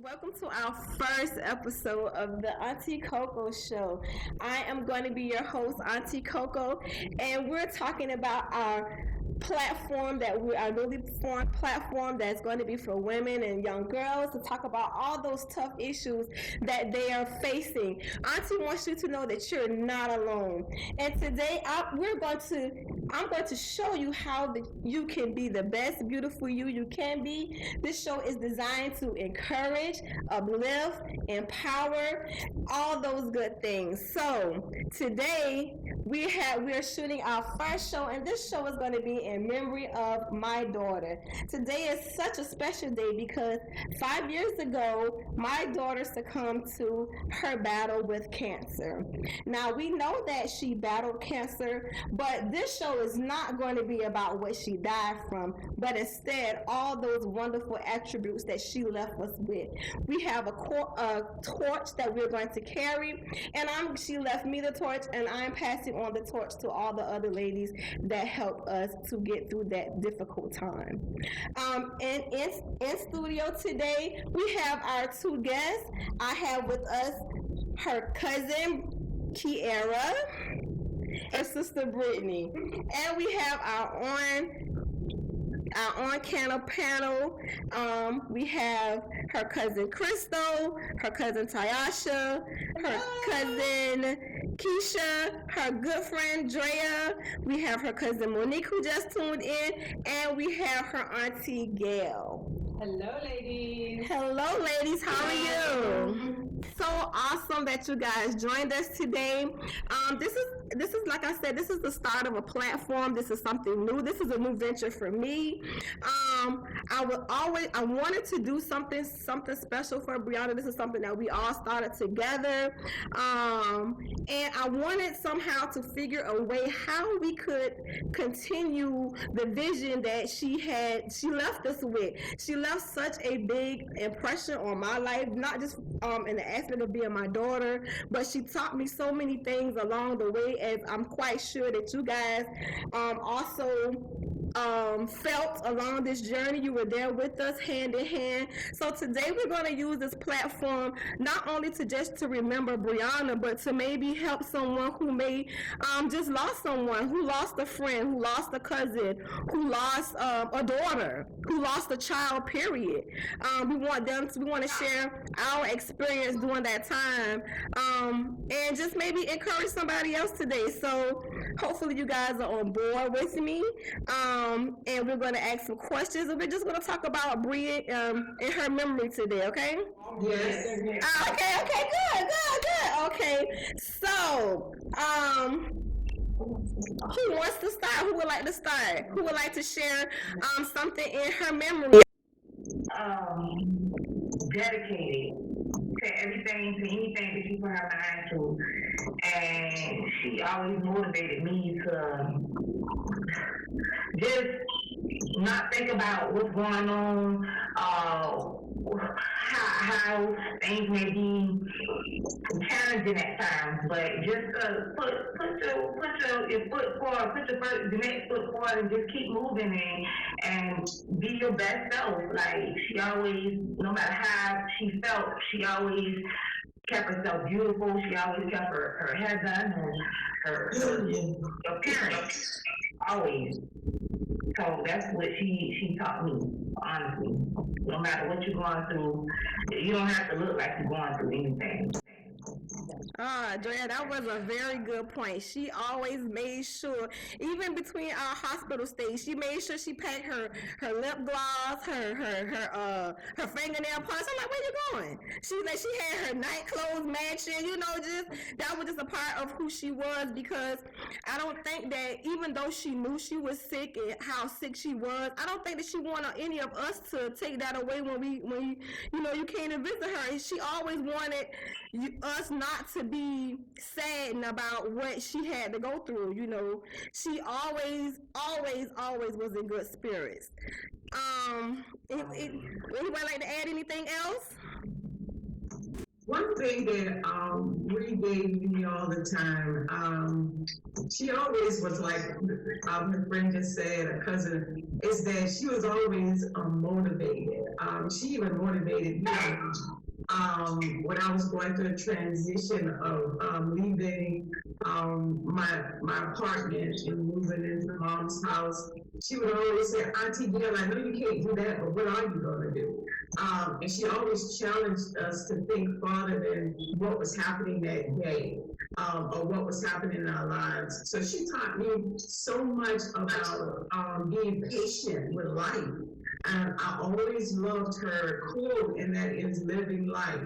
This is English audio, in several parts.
Welcome to our first episode of the Auntie Coco Show. I am going to be your host, Auntie Coco, and we're talking about our our newly formed platform that's going to be for women and young girls to talk about all those tough issues that they are facing. Auntie wants you to know that you're not alone. And today I'm going to show you how you can be the best beautiful you can be. This show is designed to encourage, uplift, empower, all those good things. So today we are shooting our first show, and this show is going to be in memory of my daughter. Today is such a special day because 5 years ago my daughter succumbed to her battle with cancer. Now we know that she battled cancer, but this show is not going to be about what she died from, but instead all those wonderful attributes that she left us with. We have a torch that we're going to carry, and she left me the torch, and I'm passing on the torch to all the other ladies that helped us to get through that difficult time. In studio today, we have our two guests. I have with us her cousin Kiera and sister Brittany, and we have our on-camera panel. We have her cousin Crystal, her cousin Tyasha, her cousin Keisha, her good friend Drea. We have her cousin Monique who just tuned in, and we have her auntie Gail. Hello, ladies. Hello, ladies. How are you? So awesome that you guys joined us today. This is like I said, this is the start of a platform. This is something new. This is a new venture for me. I wanted to do something special for Brianna. This is something that we all started together. And I wanted somehow to figure a way how we could continue the vision that she left us with. She left such a big impression on my life, not just in the aspect of being my daughter, but she taught me so many things along the way, as I'm quite sure that you guys also felt along this journey. You were there with us hand in hand. So today we're going to use this platform not only to remember Brianna, but to maybe help someone who may just lost someone, who lost a friend, who lost a cousin, who lost a daughter, who lost a child, period. We want to share our experience during that time, and just maybe encourage somebody else today. So hopefully you guys are on board with me. And we're going to ask some questions, and we're just going to talk about Bria in her memory today, okay? Yes. Okay, good. Okay, so, who wants to start? Who would like to start? Who would like to share something in her memory? Dedicated to everything, to anything that she put her mind to. And she always motivated me to just not think about what's going on, how things may be challenging at times, but just put your foot forward, the next foot forward, and just keep moving and be your best self. Like, she always, no matter how she felt, she always kept herself beautiful. She always kept her hair done and her appearance, always. So that's what she taught me, honestly. No matter what you're going through, you don't have to look like you're going through anything. Drea, that was a very good point. She always made sure, even between our hospital stays, she made sure she packed her lip gloss, her fingernail polish. I'm like, where you going? She had her night clothes matching, that was just a part of who she was, because I don't think that, even though she knew she was sick and how sick she was, I don't think that she wanted any of us to take that away when you came to visit her. And she always wanted us not to be sad about what she had to go through. She always was in good spirits. Anybody like to add anything else? One thing that Bree gave me all the time, she always was like, her friend just said, a cousin, is that she was always motivated. She even motivated me when I was going through a transition of leaving my apartment and moving into mom's house. She would always say, Auntie Gail, I know you can't do that, but what are you going to do? And she always challenged us to think farther than what was happening that day, or what was happening in our lives. So she taught me so much about being patient with life. And I always loved her quote, and that is living life.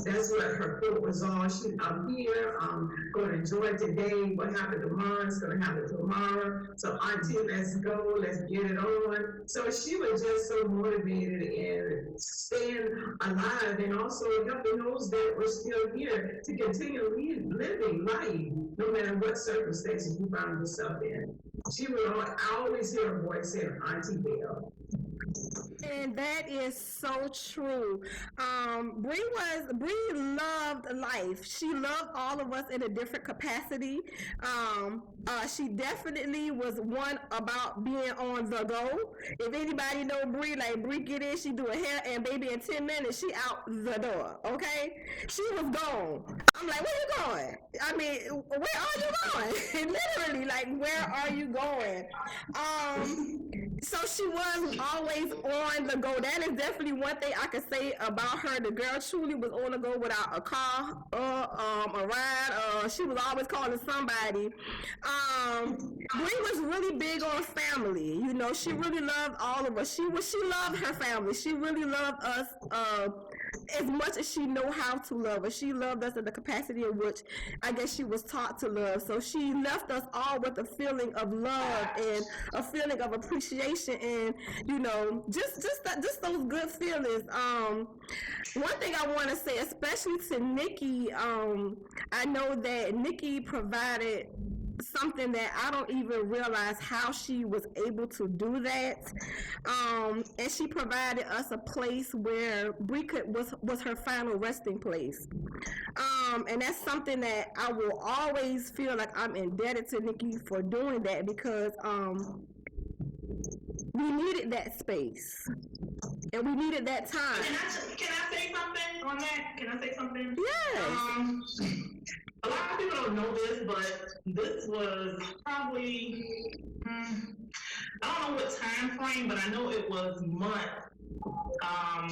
That's what her quote was on. I'm here, I'm going to enjoy today. What happened tomorrow is going to happen tomorrow. So Auntie, let's go, let's get it on. So she was just so motivated and staying alive, and also helping those that were still here to continue living life, no matter what circumstances you found yourself in. I always hear her voice saying, Auntie Gail. And that is so true. Bree loved life. She loved all of us in a different capacity. She definitely was one about being on the go. If anybody know Bree, like Bree get in, she do a hair, and baby in 10 minutes she out the door. Okay, she was gone. I'm like, where you going? I mean, where are you going? Literally, like, where are you going? So she was always on the go. That is definitely one thing I could say about her. The girl truly was on the go without a car or a ride. She was always calling somebody. Bree was really big on family. You know, she really loved all of us. She loved her family. She really loved us as much as she know how to love us. She loved us in the capacity in which I guess she was taught to love. So she left us all with a feeling of love and a feeling of appreciation, and you know, just those good feelings. One thing I want to say, especially to Nikki, I know that Nikki provided something that I don't even realize how she was able to do that. And she provided us a place where was her final resting place. And that's something that I will always feel like I'm indebted to Nikki for doing that, because we needed that space. And we needed that time. Can I say something on that? Can I say something? Yes. A lot of people don't know this, but this was probably, I don't know what time frame, but I know it was months. I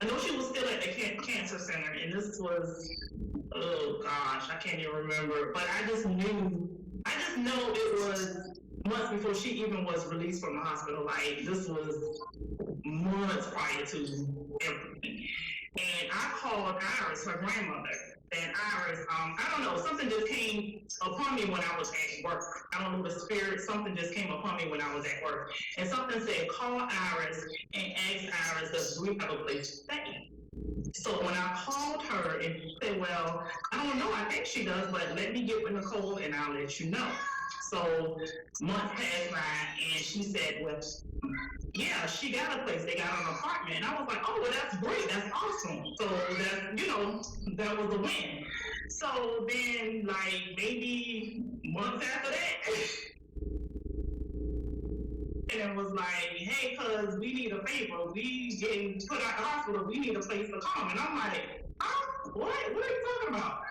know she was still at the cancer center, and this was, oh gosh, I can't even remember, but I just know it was months before she even was released from the hospital. Like, this was months prior to everything. And I called Iris, her grandmother. And Iris, I don't know, something just came upon me when I was at work. I don't know the spirit, something just came upon me when I was at work. And something said, call Iris and ask Iris, does Bree have a place to stay? So when I called her and she said, well, I don't know, I think she does, but let me get with Nicole and I'll let you know. So months passed by and she said, well, yeah, she got a place. They got an apartment. And I was like, oh, well, that's great. That's awesome. So that, you know, that was a win. So then, like, maybe months after that, and it was like, hey, cuz we need a favor. We getting put out the hospital. We need a place to come. And I'm like, what? What are you talking about?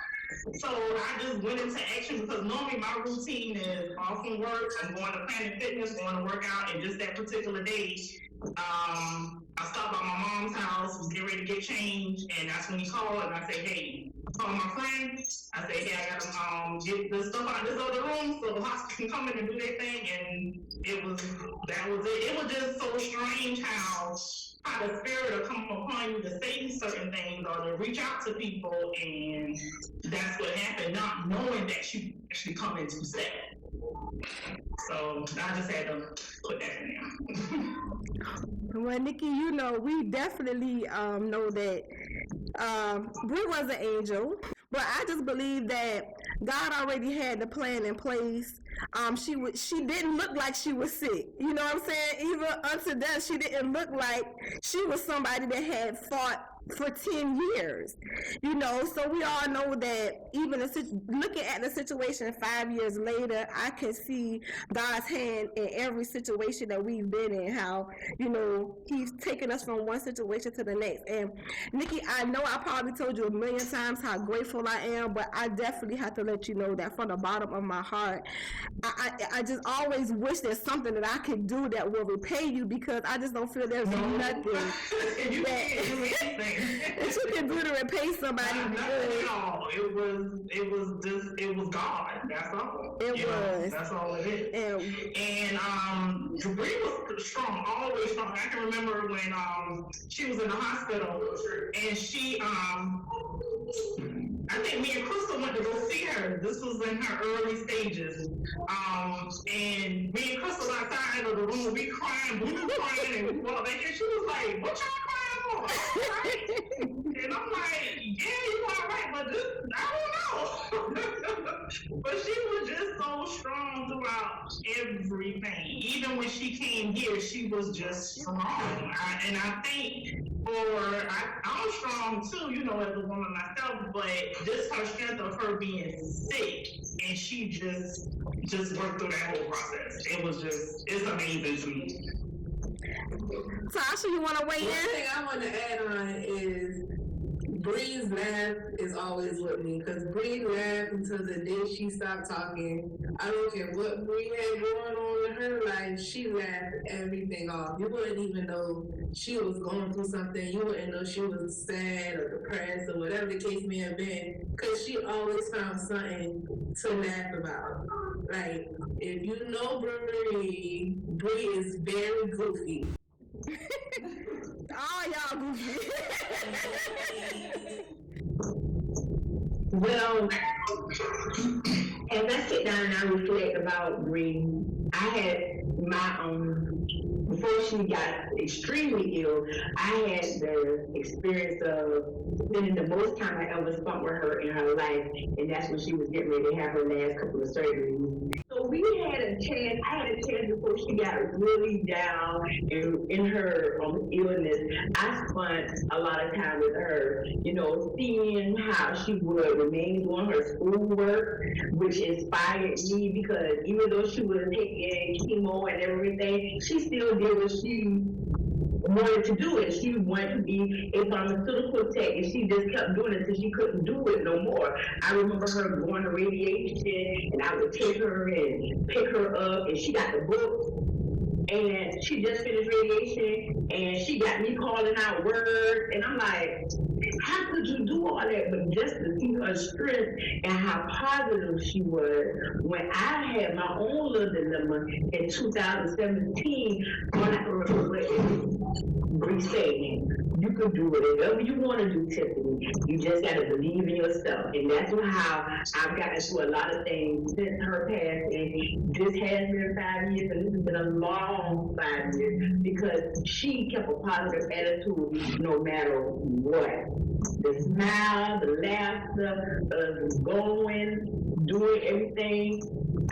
So I just went into action, because normally my routine is off from work, I'm going to Planet Fitness, going to work out, and just that particular day, I stopped by my mom's house, was getting ready to get changed, and that's when he called, and I said, hey, I called my friend, I said, hey, I gotta get this stuff out of this other room so the hospital can come in and do their thing, and that was it. It was just so strange how the spirit will come upon you to say certain things or to reach out to people, and that's what happened, not knowing that you actually come into step. So I just had to put that in there. Well, Nikki, you know, we definitely know that Bree was an angel, but I just believe that God already had the plan in place. She didn't look like she was sick. You know what I'm saying? Even unto death, she didn't look like she was somebody that had fought for 10 years, so we all know that even looking at the situation 5 years later, I can see God's hand in every situation that we've been in, how, he's taken us from one situation to the next. And Nikki, I know I probably told you a million times how grateful I am, but I definitely have to let you know that from the bottom of my heart, I just always wish there's something that I could do that will repay you, because I just don't feel there's nothing that you can do to repay somebody. Nothing at all. It was God. That's all. That's all it is. And Bree was strong, always strong. I can remember when she was in the hospital, and she I think me and Crystal went to go see her. This was in her early stages. And me and Crystal outside of the room, we crying, we were crying, and we walked back, and she was like, "What y'all crying for?" Right? And I'm like, "Yeah, you all right, but this, I don't know." But she was just so strong throughout everything. Even when she came here, she was just strong. And I think I'm strong too, as a woman myself, but just her strength of her being sick, and she just worked through that whole process. It's amazing to me. Tasha, you want to weigh in? One thing I want to add on is Bree's laugh is always with me, because Bree laughed until the day she stopped talking. I don't care what Bree had going on in her life, she laughed everything off. You wouldn't even know she was going through something. You wouldn't know she was sad or depressed or whatever the case may have been, because she always found something to laugh about. Like, if you know Bree is very goofy. Oh, y'all goofy. Well, as I sit down and I reflect about Bree, I had my own, before she got extremely ill, I had the experience of spending the most time I ever spent with her in her life, and that's when she was getting ready to have her last couple of surgeries. So I had a chance before she got really down in her illness. I spent a lot of time with her, seeing how she would remain doing her schoolwork, which inspired me, because even though she was taking chemo and everything, she still did what she wanted to do it. She wanted to be a pharmaceutical tech, and she just kept doing it until she couldn't do it no more. I remember her going to radiation, and I would take her and pick her up, and she got the book. And she just finished radiation, and she got me calling out words, and I'm like, how could you do all that? But just to see her strength and how positive she was. When I had my own little dilemma in 2017, all I can remember is Bree saying, you can do whatever you want to do, Tiffany. You just got to believe in yourself. And that's how I've gotten through a lot of things since her passing. This has been 5 years, and this has been a long 5 years, because she kept a positive attitude no matter what. The smile, the laughter, going, doing everything.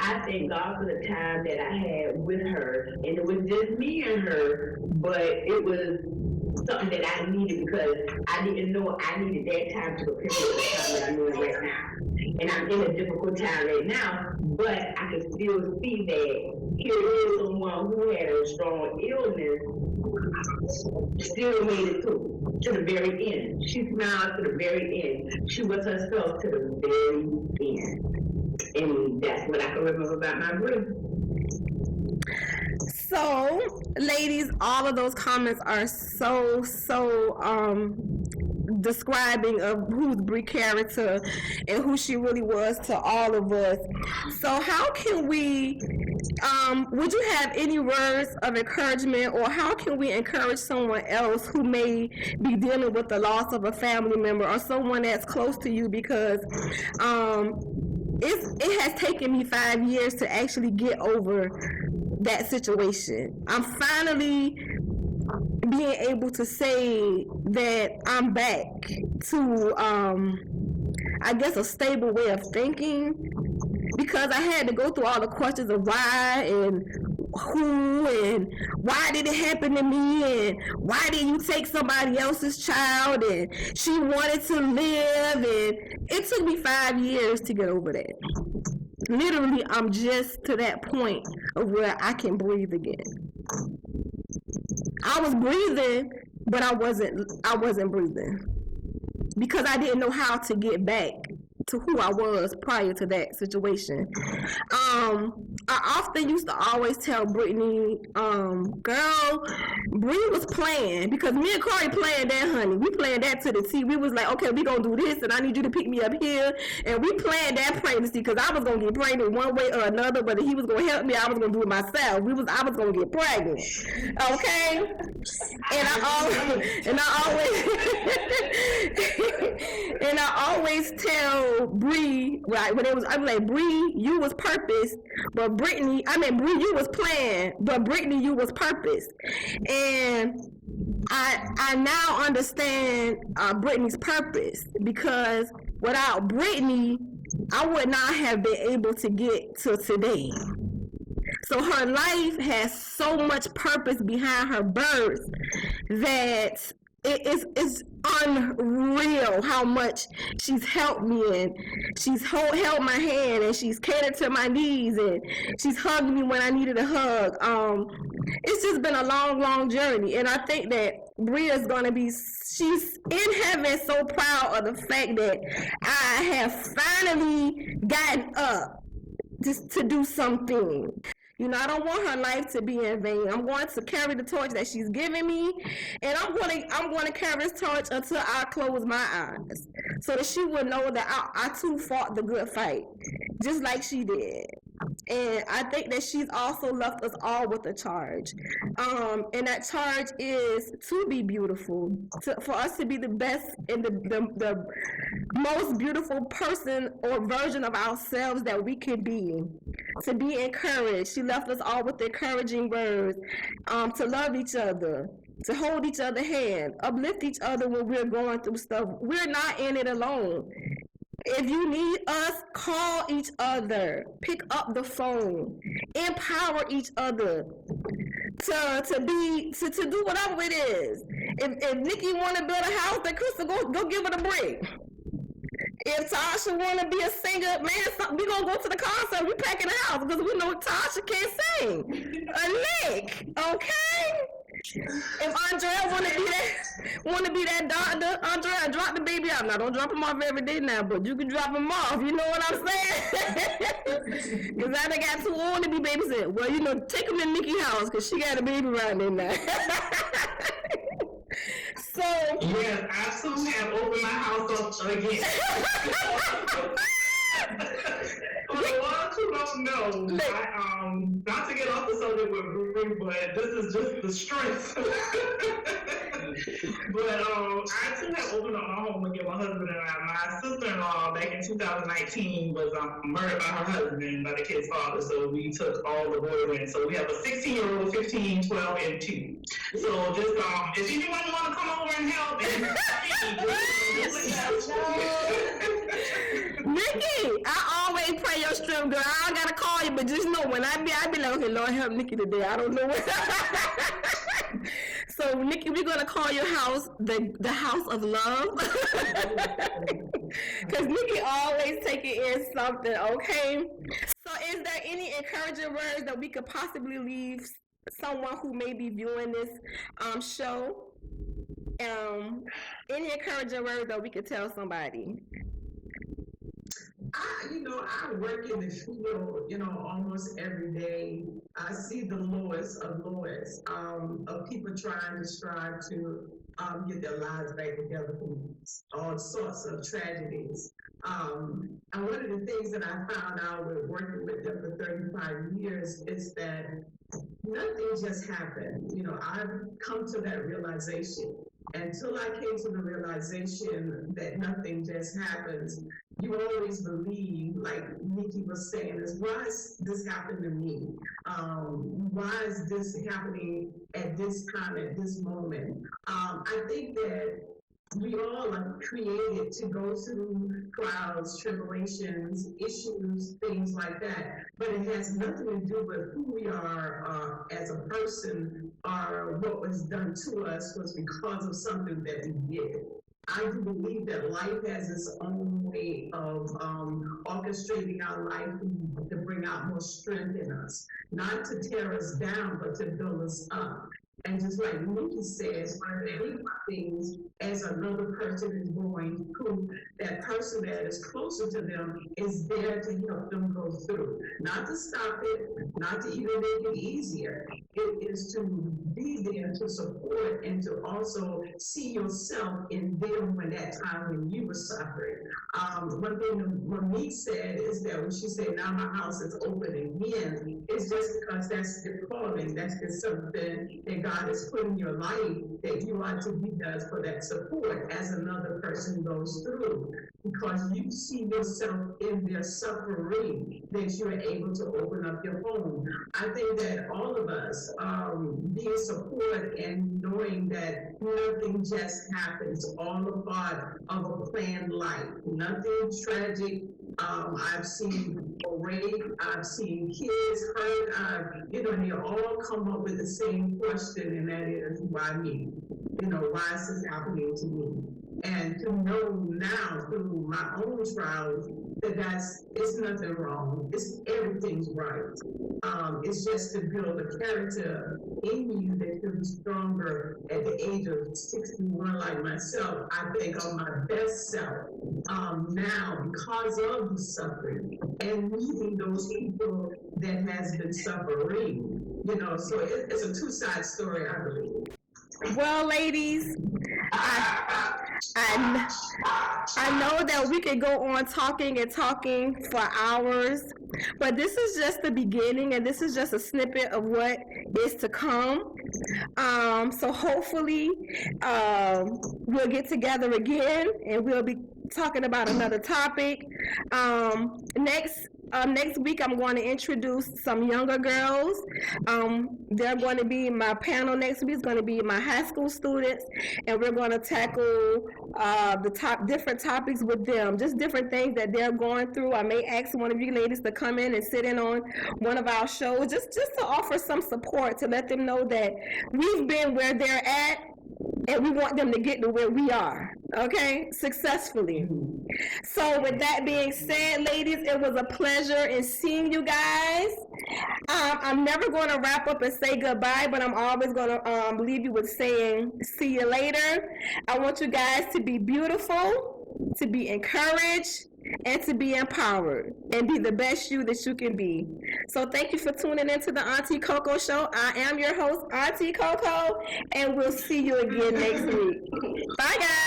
I thank God for the time that I had with her. And it was just me and her, but it was something that I needed, because I didn't know I needed that time to prepare for the time that I'm doing right now. And I'm in a difficult time right now, but I can still see that here is someone who had a strong illness, still made it to the very end. She smiled to the very end. She was herself to the very end. And that's what I can remember about my Bree. So, ladies, all of those comments are so describing of who's Bree character and who she really was to all of us. So how can we, would you have any words of encouragement, or how can we encourage someone else who may be dealing with the loss of a family member or someone that's close to you? Because it has taken me 5 years to actually get over that situation. I'm finally being able to say that I'm back to, I guess, a stable way of thinking, because I had to go through all the questions of why and who and why did it happen to me and why did you take somebody else's child, and she wanted to live, and it took me 5 years to get over that. Literally, I'm just to that point of where I can breathe again. I was breathing, but I wasn't breathing because I didn't know how to get back to who I was prior to that situation. I often used to always tell Brittany, girl, Bree was playing, because me and Corey playing that, honey. We playing that to the T. We was like, okay, we gonna do this, and I need you to pick me up here, and we playing that pregnancy, because I was gonna get pregnant one way or another, but if he was gonna help me, I was gonna do it myself. I was gonna get pregnant, okay? And I always tell Bree, right, when I was like, Bree, you was purpose, but Bree, you was planned, but Brittany, you was purpose. And I now understand Brittany's purpose, because without Brittany, I would not have been able to get to today. So her life has so much purpose behind her birth that it's unreal how much she's helped me, and she's held my hand, and she's catered to my needs, and she's hugged me when I needed a hug. It's just been a long journey, and I think that Bria's she's in heaven so proud of the fact that I have finally gotten up just to do something. You know, I don't want her life to be in vain. I'm going to carry the torch that she's giving me, and I'm going to carry this torch until I close my eyes, so that she will know that I too fought the good fight, just like she did. And I think that she's also left us all with a charge. And that charge is to be beautiful, for us to be the best and the most beautiful person or version of ourselves that we can be, to be encouraged. She left us all with encouraging words, to love each other, to hold each other's hand, uplift each other when we're going through stuff. We're not in it alone. If you need us, call each other, pick up the phone, empower each other to do whatever it is. If Nikki want to build a house, then Crystal go give it a break. If Tasha want to be a singer, man, we gonna go to the concert. We packing the house because we know Tasha can't sing a lick. Okay. If Andrea want to be that doctor, Andrea, drop the baby off. Now, don't drop him off every day now, but you can drop him off. You know what I'm saying? Because I done got too old to be babysit. Well, you know, take him to Nikki's house because she got a baby right there now. So yes, I soon have opened my house up again. For the ones who don't know, not to get off the subject with Ruby, but this is just the strength. But I too have opened up my home again. My husband and I. My sister-in-law back in 2019 was murdered by her husband, by the kid's father. So we took all the boys in. So we have a 16-year-old, 15, 12, and 2. So just if anyone want to come over and help, Nikki, I always pray your strength, girl. I don't gotta call you, but just know when I be like, okay, Lord help Nikki today. I don't know what. So Nikki, we're gonna call your house the house of love, because Nikki always taking in something. Okay. So is there any encouraging words that we could possibly leave someone who may be viewing this show? Any encouraging words that we could tell somebody? I work in the field, almost every day. I see the lowest of people trying to strive to get their lives back together from all sorts of tragedies. And one of the things that I found out with working with them for 35 years is that nothing just happened. I've come to that realization. Until I came to the realization that nothing just happens, you always believe, like Nikki was saying, why is this happening to me? Why is this happening at this time, at this moment? I think that we all are created to go through trials, tribulations, issues, things like that. But it has nothing to do with who we are as a person or what was done to us was because of something that we did. I do believe that life has its own way of orchestrating our life to bring out more strength in us, not to tear us down, but to build us up. And just like Nikki says, one of the big things as another person is going through, that person that is closer to them is there to help them go through. Not to stop it, not to even make it easier. It is to be there to support and to also see yourself in them when that time when you were suffering. One thing that Monique said is that when she said, now my house is open again, it's just because that's the calling, that's just something that God has put in your life that you are to be there for that support as another person goes through. Because you see yourself in their suffering, that you are able to open up your home. I think that all of us being support and knowing that nothing just happens, all a part of a planned life. Nothing tragic. I've seen rape, I've seen kids hurt, and they all come up with the same question, and that is, why me? Why is this happening to me? And to know now through my own trials that it's nothing wrong. Everything's right. It's just to build a character in you that can be stronger at the age of 61, like myself. I think on my best self now because of the suffering and meeting those people that has been suffering. So it's a two-side story, I believe. Well, ladies, I know that we could go on talking and talking for hours, but this is just the beginning, and this is just a snippet of what is to come. So hopefully, we'll get together again, and we'll be talking about another topic. Next week, I'm going to introduce some younger girls. They're going to be my panel next week. It's going to be my high school students, and we're going to tackle different topics with them, just different things that they're going through. I may ask one of you ladies to come in and sit in on one of our shows, just to offer some support, to let them know that we've been where they're at, and we want them to get to where we are, okay, successfully. So with that being said, ladies, it was a pleasure in seeing you guys. I'm never going to wrap up and say goodbye, but I'm always going to leave you with saying see you later. I want you guys to be beautiful, to be encouraged, and to be empowered, and be the best you that you can be. So thank you for tuning into the Auntie Coco Show. I am your host, Auntie Coco, and we'll see you again next week. Bye, guys.